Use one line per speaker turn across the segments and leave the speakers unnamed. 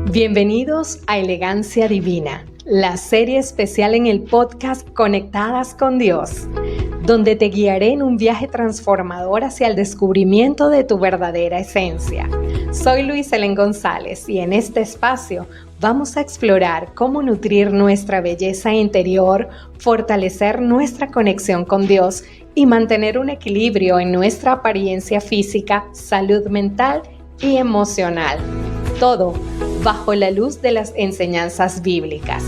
Bienvenidos a Elegancia Divina, la serie especial en el podcast Conectadas con Dios, donde te guiaré en un viaje transformador hacia el descubrimiento de tu verdadera esencia. Soy Luis Helen González y en este espacio vamos a explorar cómo nutrir nuestra belleza interior, fortalecer nuestra conexión con Dios y mantener un equilibrio en nuestra apariencia física, salud mental y emocional. Todo bajo la luz de las enseñanzas bíblicas.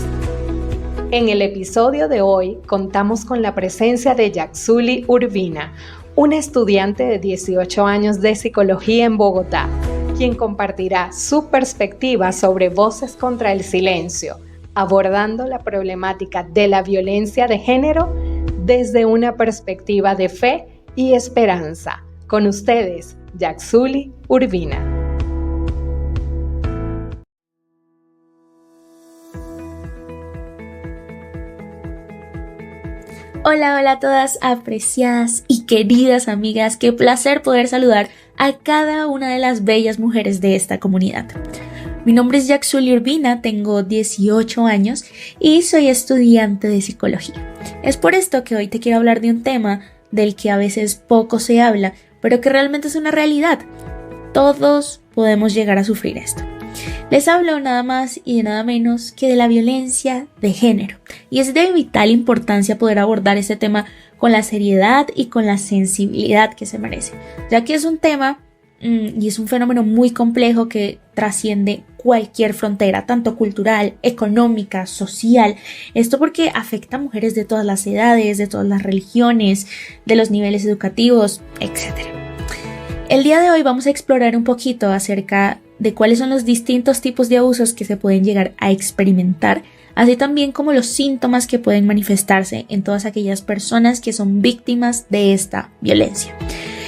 En el episodio de hoy contamos con la presencia de Yaxuli Urbina, una estudiante de 18 años de psicología en Bogotá, quien compartirá su perspectiva sobre Voces contra el Silencio, abordando la problemática de la violencia de género desde una perspectiva de fe y esperanza. Con ustedes, Yaxuli Urbina.
Hola a todas apreciadas y queridas amigas, qué placer poder saludar a cada una de las bellas mujeres de esta comunidad. Mi nombre es Yaxuli Urbina, tengo 18 años y soy estudiante de psicología. Es por esto que hoy te quiero hablar de un tema del que a veces poco se habla, pero que realmente es una realidad. Todos podemos llegar a sufrir esto. Les hablo nada más y de nada menos que de la violencia de género. Y es de vital importancia poder abordar este tema con la seriedad y con la sensibilidad que se merece, ya que es un tema y es un fenómeno muy complejo que trasciende cualquier frontera, tanto cultural, económica, social. Esto porque afecta a mujeres de todas las edades, de todas las religiones, de los niveles educativos, etc. El día de hoy vamos a explorar un poquito acerca de cuáles son los distintos tipos de abusos que se pueden llegar a experimentar, así también como los síntomas que pueden manifestarse en todas aquellas personas que son víctimas de esta violencia.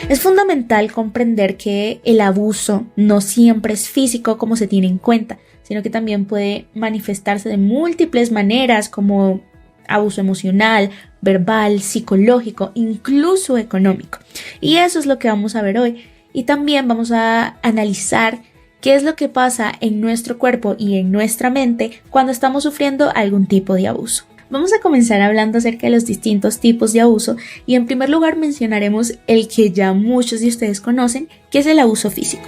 Es fundamental comprender que el abuso no siempre es físico como se tiene en cuenta, sino que también puede manifestarse de múltiples maneras como abuso emocional, verbal, psicológico, incluso económico. Y eso es lo que vamos a ver hoy. Y también vamos a analizar qué es lo que pasa en nuestro cuerpo y en nuestra mente cuando estamos sufriendo algún tipo de abuso. Vamos a comenzar hablando acerca de los distintos tipos de abuso y en primer lugar mencionaremos el que ya muchos de ustedes conocen, que es el abuso físico.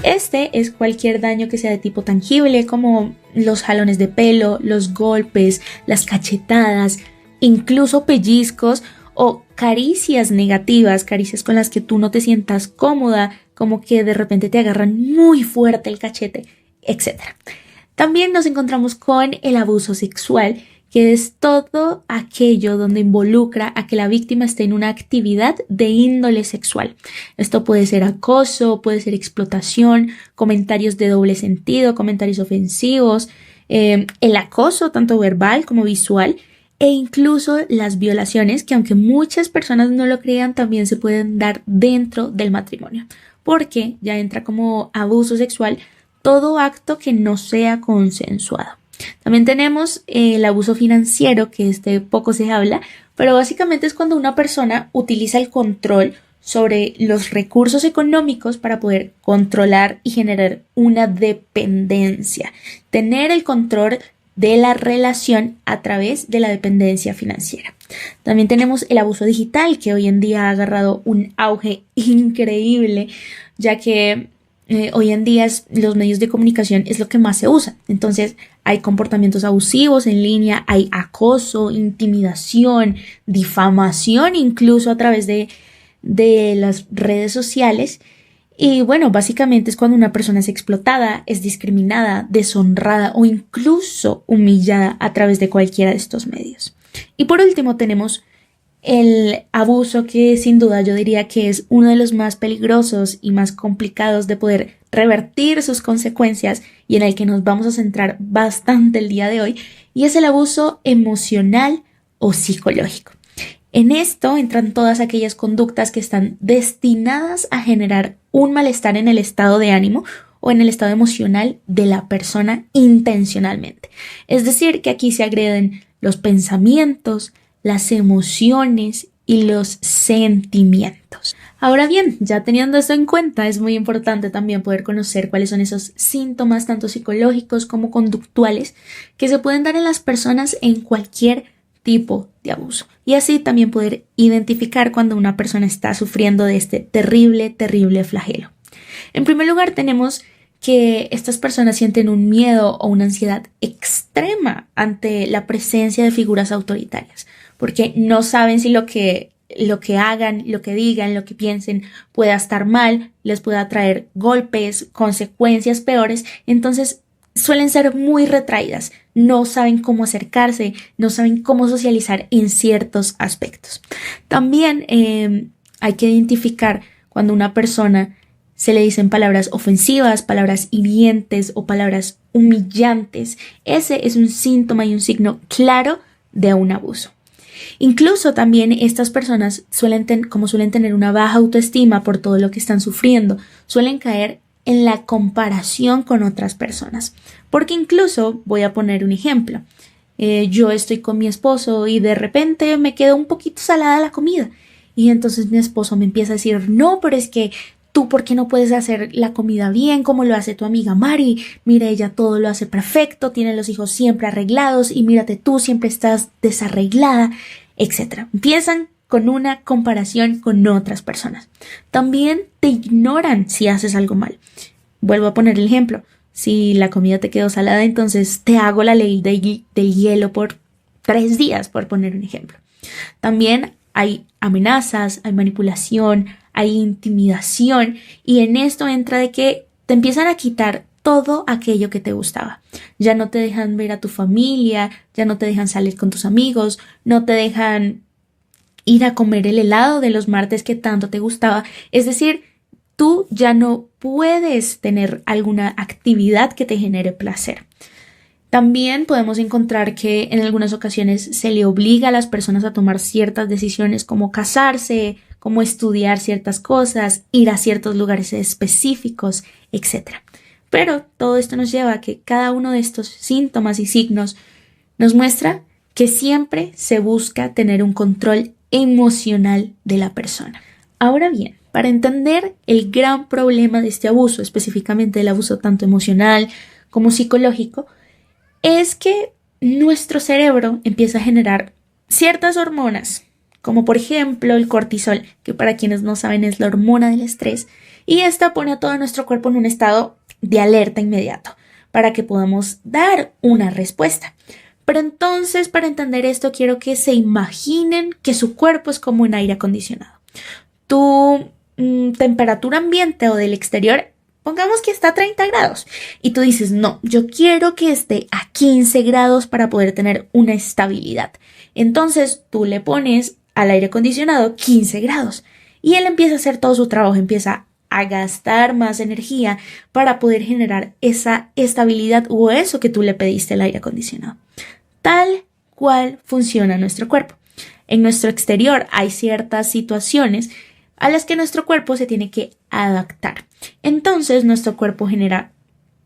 Este es cualquier daño que sea de tipo tangible, como los jalones de pelo, los golpes, las cachetadas, incluso pellizcos o caricias negativas, caricias con las que tú no te sientas cómoda, como que de repente te agarran muy fuerte el cachete, etc. También nos encontramos con el abuso sexual, que es todo aquello donde involucra a que la víctima esté en una actividad de índole sexual. Esto puede ser acoso, puede ser explotación, comentarios de doble sentido, comentarios ofensivos, el acoso tanto verbal como visual, e incluso las violaciones, que aunque muchas personas no lo crean, también se pueden dar dentro del matrimonio, porque ya entra como abuso sexual todo acto que no sea consensuado. También tenemos el abuso financiero, que poco se habla, pero básicamente es cuando una persona utiliza el control sobre los recursos económicos para poder controlar y generar una dependencia, tener el control de la relación a través de la dependencia financiera. También tenemos el abuso digital, que hoy en día ha agarrado un auge increíble, ya que hoy en día los medios de comunicación es lo que más se usa. Entonces hay comportamientos abusivos en línea, hay acoso, intimidación, difamación, incluso a través de las redes sociales. Y bueno, básicamente es cuando una persona es explotada, es discriminada, deshonrada o incluso humillada a través de cualquiera de estos medios. Y por último tenemos el abuso, que sin duda yo diría que es uno de los más peligrosos y más complicados de poder revertir sus consecuencias y en el que nos vamos a centrar bastante el día de hoy, y es el abuso emocional o psicológico. En esto entran todas aquellas conductas que están destinadas a generar un malestar en el estado de ánimo o en el estado emocional de la persona intencionalmente. Es decir, que aquí se agreden los pensamientos, las emociones y los sentimientos. Ahora bien, ya teniendo esto en cuenta, es muy importante también poder conocer cuáles son esos síntomas, tanto psicológicos como conductuales, que se pueden dar en las personas en cualquier tipo de abuso. Y así también poder identificar cuando una persona está sufriendo de este terrible, terrible flagelo. En primer lugar, tenemos que estas personas sienten un miedo o una ansiedad extrema ante la presencia de figuras autoritarias, porque no saben si lo que hagan, lo que digan, lo que piensen pueda estar mal, les pueda traer golpes, consecuencias peores. Entonces suelen ser muy retraídas, no saben cómo acercarse, no saben cómo socializar en ciertos aspectos. También hay que identificar cuando una persona se le dicen palabras ofensivas, palabras hirientes o palabras humillantes. Ese es un síntoma y un signo claro de un abuso. Incluso también estas personas suelen tener una baja autoestima por todo lo que están sufriendo, suelen caer en la comparación con otras personas. Porque incluso, voy a poner un ejemplo, yo estoy con mi esposo y de repente me queda un poquito salada la comida y entonces mi esposo me empieza a decir, no, pero es que tú, ¿por qué no puedes hacer la comida bien como lo hace tu amiga Mari? Mira, ella todo lo hace perfecto, tiene los hijos siempre arreglados y mírate tú, siempre estás desarreglada, etc. Empiezan con una comparación con otras personas. También te ignoran si haces algo mal. Vuelvo a poner el ejemplo. Si la comida te quedó salada, entonces te hago la ley del hielo por 3 días, por poner un ejemplo. También hay amenazas, hay manipulación, hay intimidación y en esto entra de que te empiezan a quitar todo aquello que te gustaba. Ya no te dejan ver a tu familia, ya no te dejan salir con tus amigos, no te dejan ir a comer el helado de los martes que tanto te gustaba. Es decir, tú ya no puedes tener alguna actividad que te genere placer. También podemos encontrar que en algunas ocasiones se le obliga a las personas a tomar ciertas decisiones como casarse, como estudiar ciertas cosas, ir a ciertos lugares específicos, etc. Pero todo esto nos lleva a que cada uno de estos síntomas y signos nos muestra que siempre se busca tener un control emocional de la persona. Ahora bien, para entender el gran problema de este abuso, específicamente el abuso tanto emocional como psicológico, es que nuestro cerebro empieza a generar ciertas hormonas, como por ejemplo el cortisol, que para quienes no saben es la hormona del estrés, y esta pone a todo nuestro cuerpo en un estado de alerta inmediato para que podamos dar una respuesta. Pero entonces, para entender esto, quiero que se imaginen que su cuerpo es como un aire acondicionado. Tu temperatura ambiente o del exterior, pongamos que está a 30 grados y tú dices, no, yo quiero que esté a 15 grados para poder tener una estabilidad. Entonces tú le pones al aire acondicionado 15 grados y él empieza a hacer todo su trabajo, empieza a gastar más energía para poder generar esa estabilidad o eso que tú le pediste al aire acondicionado. Tal cual funciona nuestro cuerpo. En nuestro exterior hay ciertas situaciones a las que nuestro cuerpo se tiene que adaptar. Entonces nuestro cuerpo genera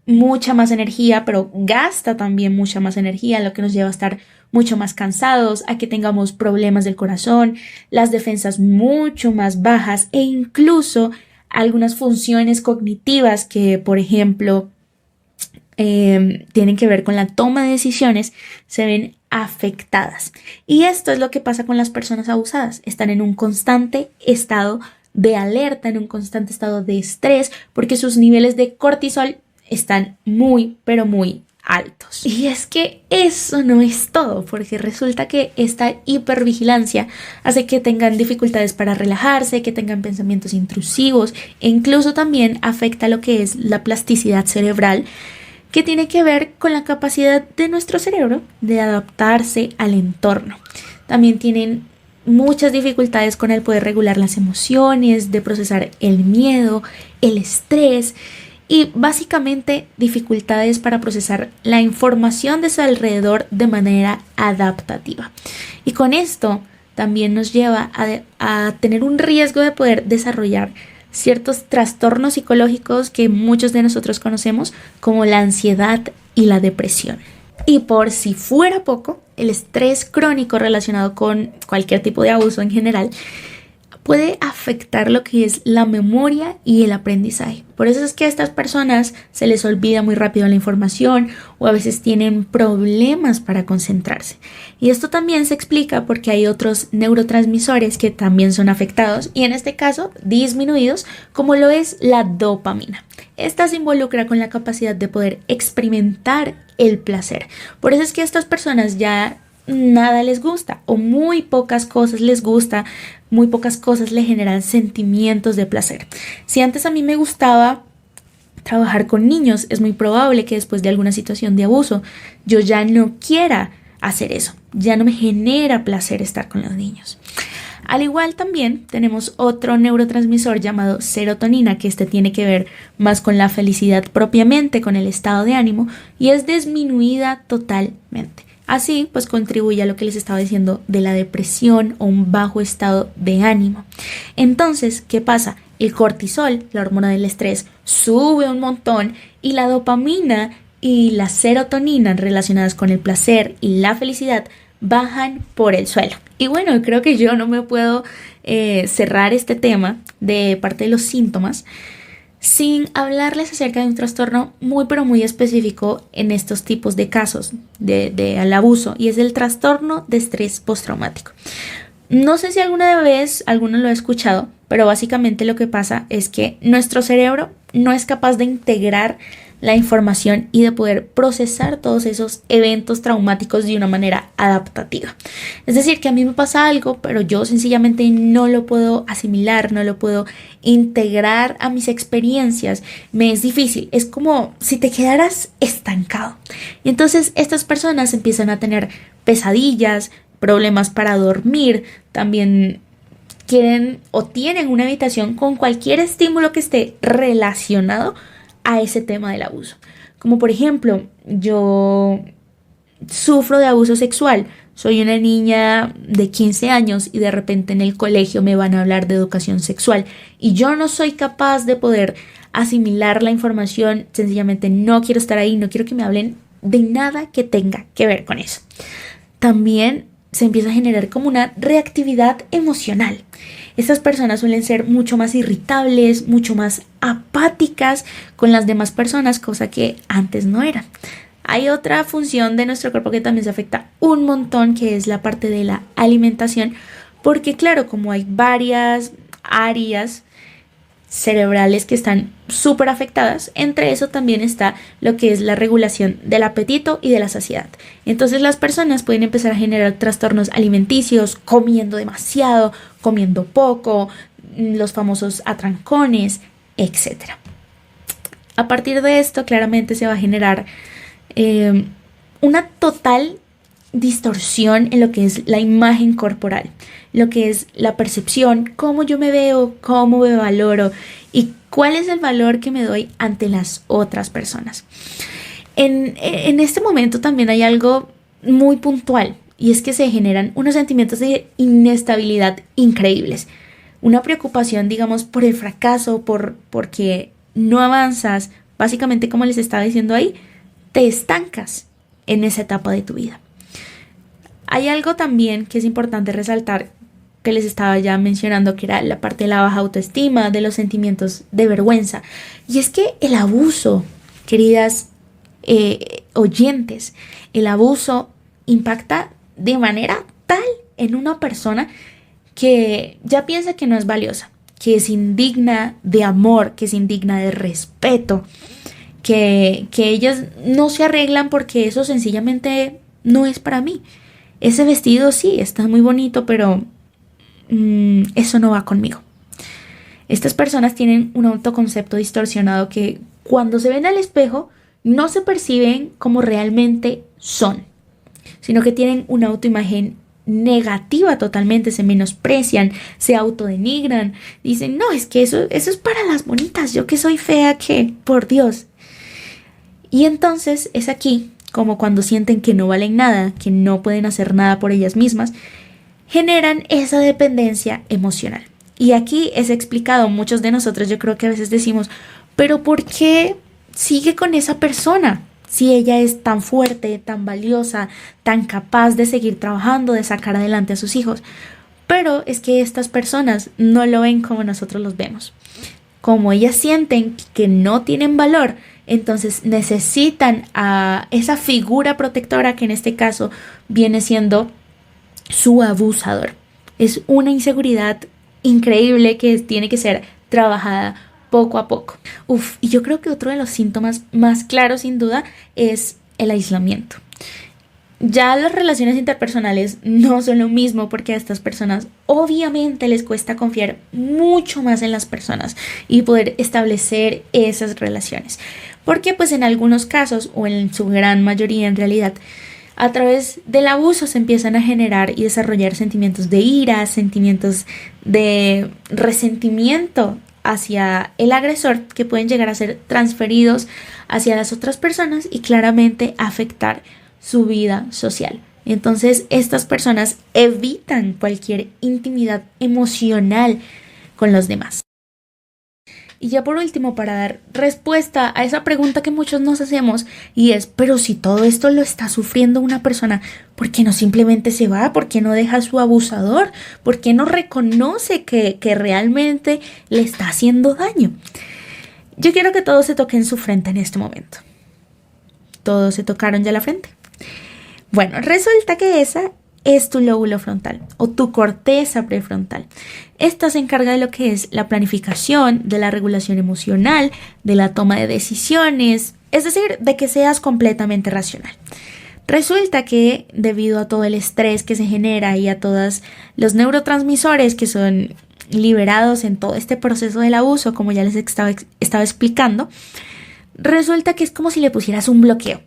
mucha más energía, pero gasta también mucha más energía, lo que nos lleva a estar mucho más cansados, a que tengamos problemas del corazón, las defensas mucho más bajas e incluso algunas funciones cognitivas que, por ejemplo, tienen que ver con la toma de decisiones, se ven afectadas. Y esto es lo que pasa con las personas abusadas. Están en un constante estado de alerta, en un constante estado de estrés, porque sus niveles de cortisol están muy, pero muy altos. Y es que eso no es todo, porque resulta que esta hipervigilancia hace que tengan dificultades para relajarse, que tengan pensamientos intrusivos e incluso también afecta lo que es la plasticidad cerebral, que tiene que ver con la capacidad de nuestro cerebro de adaptarse al entorno. También tienen muchas dificultades con el poder regular las emociones, de procesar el miedo, el estrés y básicamente dificultades para procesar la información de su alrededor de manera adaptativa. Y con esto también nos lleva a tener un riesgo de poder desarrollar ciertos trastornos psicológicos que muchos de nosotros conocemos como la ansiedad y la depresión. Y por si fuera poco, el estrés crónico relacionado con cualquier tipo de abuso en general puede afectar lo que es la memoria y el aprendizaje. Por eso es que a estas personas se les olvida muy rápido la información o a veces tienen problemas para concentrarse. Y esto también se explica porque hay otros neurotransmisores que también son afectados y en este caso disminuidos, como lo es la dopamina. Esta se involucra con la capacidad de poder experimentar el placer. Por eso es que a estas personas ya nada les gusta o muy pocas cosas les gusta, muy pocas cosas le generan sentimientos de placer. Si antes a mí me gustaba trabajar con niños, es muy probable que después de alguna situación de abuso yo ya no quiera hacer eso, ya no me genera placer estar con los niños. Al igual también tenemos otro neurotransmisor llamado serotonina, que tiene que ver más con la felicidad propiamente, con el estado de ánimo, y es disminuida totalmente. Así, pues contribuye a lo que les estaba diciendo de la depresión o un bajo estado de ánimo. Entonces, ¿qué pasa? El cortisol, la hormona del estrés, sube un montón y la dopamina y la serotonina relacionadas con el placer y la felicidad bajan por el suelo. Y bueno, creo que yo no me puedo cerrar este tema de parte de los síntomas sin hablarles acerca de un trastorno muy pero muy específico en estos tipos de casos al abuso, y es el trastorno de estrés postraumático. No sé si alguna vez alguno lo ha escuchado, pero básicamente lo que pasa es que nuestro cerebro no es capaz de integrar la información y de poder procesar todos esos eventos traumáticos de una manera adaptativa. Es decir, que a mí me pasa algo, pero yo sencillamente no lo puedo asimilar, no lo puedo integrar a mis experiencias. Me es difícil, es como si te quedaras estancado. Y entonces estas personas empiezan a tener pesadillas, problemas para dormir, también quieren o tienen una evitación con cualquier estímulo que esté relacionado a ese tema del abuso. Como por ejemplo, yo sufro de abuso sexual, soy una niña de 15 años y de repente en el colegio me van a hablar de educación sexual y yo no soy capaz de poder asimilar la información, sencillamente no quiero estar ahí, no quiero que me hablen de nada que tenga que ver con eso. También se empieza a generar como una reactividad emocional. Estas personas suelen ser mucho más irritables, mucho más apáticas con las demás personas, cosa que antes no eran. Hay otra función de nuestro cuerpo que también se afecta un montón, que es la parte de la alimentación, porque claro, como hay varias áreas cerebrales que están súper afectadas, entre eso también está lo que es la regulación del apetito y de la saciedad. Entonces las personas pueden empezar a generar trastornos alimenticios, comiendo demasiado, comiendo poco, los famosos atrancones, etc. A partir de esto claramente se va a generar una total distorsión en lo que es la imagen corporal, lo que es la percepción, cómo yo me veo, cómo me valoro y cuál es el valor que me doy ante las otras personas. En este momento también hay algo muy puntual, y es que se generan unos sentimientos de inestabilidad increíbles, una preocupación, digamos, por el fracaso, porque no avanzas. Básicamente, como les estaba diciendo ahí, te estancas en esa etapa de tu vida. Hay algo también que es importante resaltar, que les estaba ya mencionando, que era la parte de la baja autoestima, de los sentimientos de vergüenza. Y es que el abuso, queridas oyentes, el abuso impacta de manera tal en una persona que ya piensa que no es valiosa, que es indigna de amor, que es indigna de respeto, que ellas no se arreglan porque eso sencillamente no es para mí. Ese vestido sí, está muy bonito, pero eso no va conmigo. Estas personas tienen un autoconcepto distorsionado que cuando se ven al espejo no se perciben como realmente son, sino que tienen una autoimagen negativa totalmente, se menosprecian, se autodenigran, dicen, no, es que eso es para las bonitas, yo que soy fea, que por Dios. Y entonces es aquí como cuando sienten que no valen nada, que no pueden hacer nada por ellas mismas, generan esa dependencia emocional. Y aquí es explicado, muchos de nosotros yo creo que a veces decimos, pero ¿por qué sigue con esa persona? Si ella es tan fuerte, tan valiosa, tan capaz de seguir trabajando, de sacar adelante a sus hijos, Pero es que estas personas no lo ven como nosotros los vemos. Como ellas sienten que no tienen valor, entonces necesitan a esa figura protectora que en este caso viene siendo su abusador. Es una inseguridad increíble que tiene que ser trabajada poco a poco. Y yo creo que otro de los síntomas más claros sin duda es el aislamiento. Ya las relaciones interpersonales no son lo mismo porque a estas personas obviamente les cuesta confiar mucho más en las personas y poder establecer esas relaciones. Porque pues en algunos casos o en su gran mayoría en realidad a través del abuso se empiezan a generar y desarrollar sentimientos de ira, sentimientos de resentimiento hacia el agresor que pueden llegar a ser transferidos hacia las otras personas y claramente afectar su vida social. Entonces estas personas evitan cualquier intimidad emocional con los demás. Y ya por último, para dar respuesta a esa pregunta que muchos nos hacemos y es, pero si todo esto lo está sufriendo una persona, ¿por qué no simplemente se va? ¿Por qué no deja a su abusador? ¿Por qué no reconoce que realmente le está haciendo daño? Yo quiero que todos se toquen su frente en este momento. ¿Todos se tocaron ya la frente? Bueno, resulta que esa es tu lóbulo frontal o tu corteza prefrontal. Esta se encarga de lo que es la planificación, de la regulación emocional, de la toma de decisiones, es decir, de que seas completamente racional. Resulta que debido a todo el estrés que se genera y a todos los neurotransmisores que son liberados en todo este proceso del abuso, como ya les estaba explicando, resulta que es como si le pusieras un bloqueo,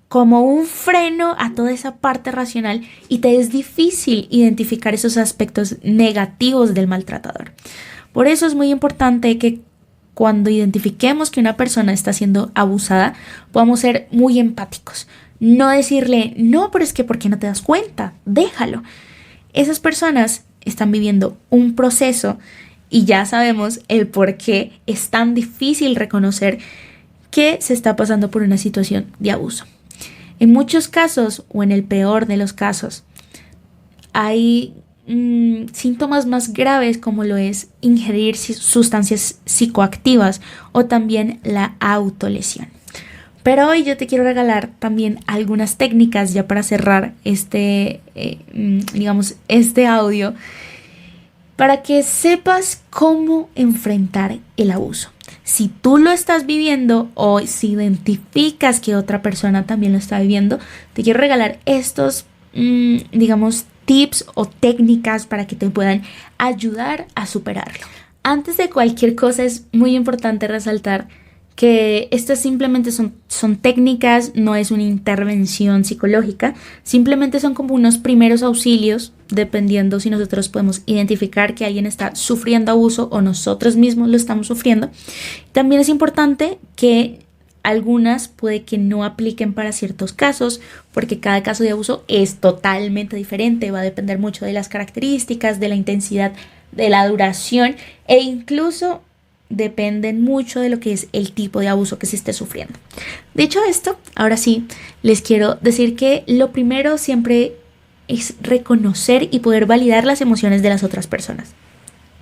como un freno a toda esa parte racional y te es difícil identificar esos aspectos negativos del maltratador. Por eso es muy importante que cuando identifiquemos que una persona está siendo abusada, podamos ser muy empáticos. No decirle, no, pero es que ¿por qué no te das cuenta? Déjalo. Esas personas están viviendo un proceso y ya sabemos el por qué es tan difícil reconocer que se está pasando por una situación de abuso. En muchos casos, o en el peor de los casos, hay síntomas más graves como lo es ingerir sustancias psicoactivas o también la autolesión. Pero hoy yo te quiero regalar también algunas técnicas ya para cerrar este audio para que sepas cómo enfrentar el abuso. Si tú lo estás viviendo o si identificas que otra persona también lo está viviendo, te quiero regalar estos, tips o técnicas para que te puedan ayudar a superarlo. Antes de cualquier cosa es muy importante resaltar que estas simplemente son técnicas, no es una intervención psicológica, simplemente son como unos primeros auxilios, dependiendo si nosotros podemos identificar que alguien está sufriendo abuso o nosotros mismos lo estamos sufriendo. También es importante que algunas puede que no apliquen para ciertos casos, porque cada caso de abuso es totalmente diferente, va a depender mucho de las características, de la intensidad, de la duración e incluso dependen mucho de lo que es el tipo de abuso que se esté sufriendo. Dicho esto, ahora sí, les quiero decir que lo primero siempre es reconocer y poder validar las emociones de las otras personas.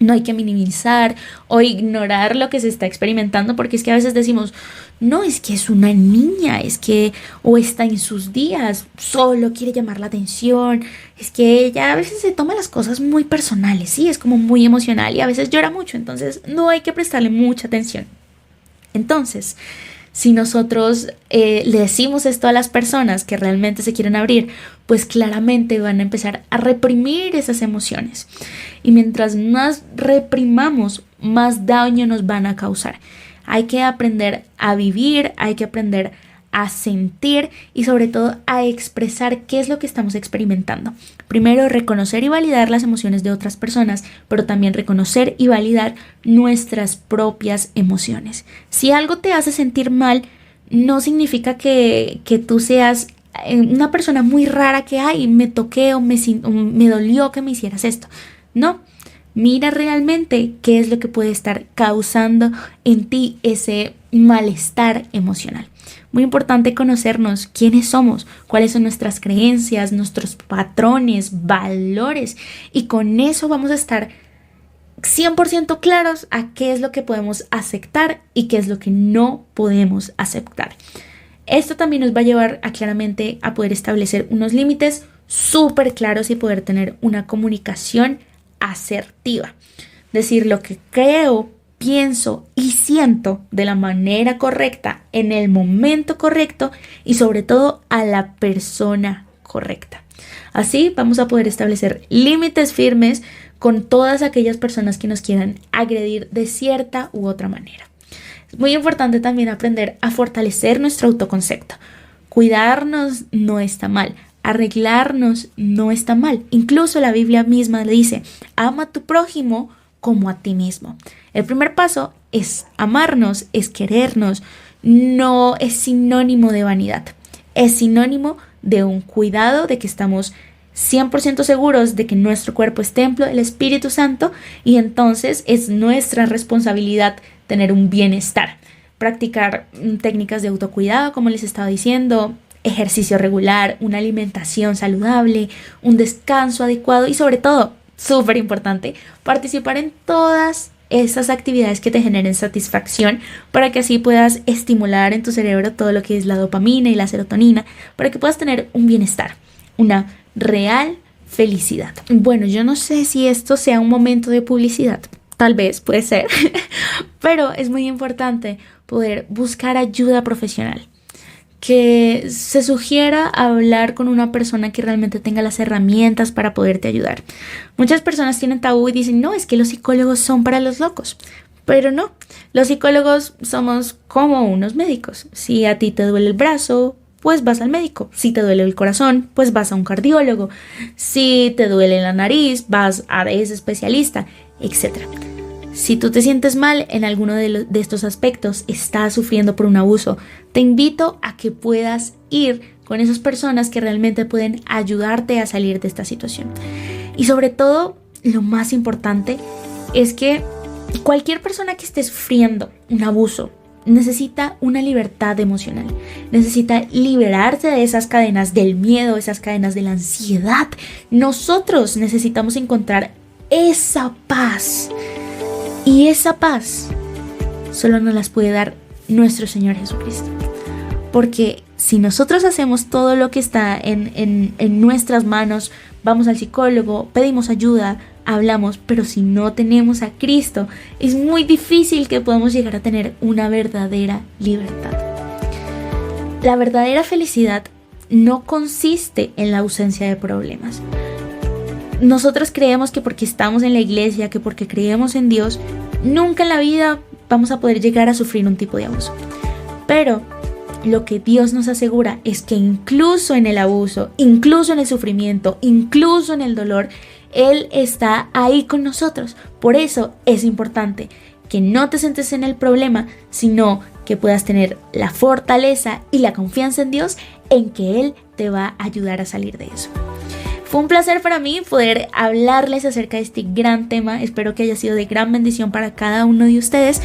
No hay que minimizar o ignorar lo que se está experimentando, porque es que a veces decimos, no, es que es una niña, es que o está en sus días, solo quiere llamar la atención, es que ella a veces se toma las cosas muy personales, sí, es como muy emocional y a veces llora mucho, entonces no hay que prestarle mucha atención. Entonces, si nosotros le decimos esto a las personas que realmente se quieren abrir, pues claramente van a empezar a reprimir esas emociones. Y mientras más reprimamos, más daño nos van a causar. Hay que aprender a vivir, hay que aprender a sentir y sobre todo a expresar qué es lo que estamos experimentando. Primero, reconocer y validar las emociones de otras personas, pero también reconocer y validar nuestras propias emociones. Si algo te hace sentir mal, no significa que tú seas una persona muy rara que, ay, me toqué o me dolió que me hicieras esto. No, mira realmente qué es lo que puede estar causando en ti ese malestar emocional. Muy importante conocernos quiénes somos, cuáles son nuestras creencias, nuestros patrones, valores, y con eso vamos a estar 100% claros a qué es lo que podemos aceptar y qué es lo que no podemos aceptar. Esto también nos va a llevar claramente a poder establecer unos límites súper claros y poder tener una comunicación asertiva. Decir lo que creo, pienso y siento de la manera correcta, en el momento correcto y sobre todo a la persona correcta. Así vamos a poder establecer límites firmes con todas aquellas personas que nos quieran agredir de cierta u otra manera. Es muy importante también aprender a fortalecer nuestro autoconcepto. Cuidarnos no está mal, arreglarnos no está mal. Incluso la Biblia misma le dice, ama a tu prójimo como a ti mismo. El primer paso es amarnos, es querernos, no es sinónimo de vanidad, es sinónimo de un cuidado, de que estamos 100% seguros de que nuestro cuerpo es templo del Espíritu Santo y entonces es nuestra responsabilidad tener un bienestar, practicar técnicas de autocuidado, como les estaba diciendo, ejercicio regular, una alimentación saludable, un descanso adecuado y sobre todo, súper importante, participar en todas esas actividades que te generen satisfacción para que así puedas estimular en tu cerebro todo lo que es la dopamina y la serotonina, para que puedas tener un bienestar, una real felicidad. Bueno, yo no sé si esto sea un momento de publicidad, tal vez puede ser, pero es muy importante poder buscar ayuda profesional. Que se sugiera hablar con una persona que realmente tenga las herramientas para poderte ayudar. Muchas personas tienen tabú y dicen, no, es que los psicólogos son para los locos. Pero no, los psicólogos somos como unos médicos. Si a ti te duele el brazo, pues vas al médico. Si te duele el corazón, pues vas a un cardiólogo. Si te duele la nariz, vas a ese especialista, etc. Si tú te sientes mal en alguno de estos aspectos, estás sufriendo por un abuso, te invito a que puedas ir con esas personas que realmente pueden ayudarte a salir de esta situación. Y sobre todo, lo más importante es que cualquier persona que esté sufriendo un abuso necesita una libertad emocional, necesita liberarse de esas cadenas del miedo, esas cadenas de la ansiedad. Nosotros necesitamos encontrar esa paz. Y esa paz solo nos las puede dar nuestro Señor Jesucristo. Porque si nosotros hacemos todo lo que está en nuestras manos, vamos al psicólogo, pedimos ayuda, hablamos, pero si no tenemos a Cristo, es muy difícil que podamos llegar a tener una verdadera libertad. La verdadera felicidad no consiste en la ausencia de problemas. Nosotros creemos que porque estamos en la iglesia, que porque creemos en Dios, nunca en la vida vamos a poder llegar a sufrir un tipo de abuso. Pero lo que Dios nos asegura es que incluso en el abuso, incluso en el sufrimiento, incluso en el dolor, Él está ahí con nosotros. Por eso es importante que no te sientes en el problema, sino que puedas tener la fortaleza y la confianza en Dios en que Él te va a ayudar a salir de eso. Fue un placer para mí poder hablarles acerca de este gran tema. Espero que haya sido de gran bendición para cada uno de ustedes.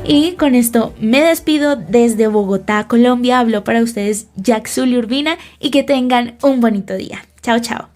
Y con esto me despido desde Bogotá, Colombia. Hablo para ustedes Yaxuli Urbina y que tengan un bonito día. Chao, chao.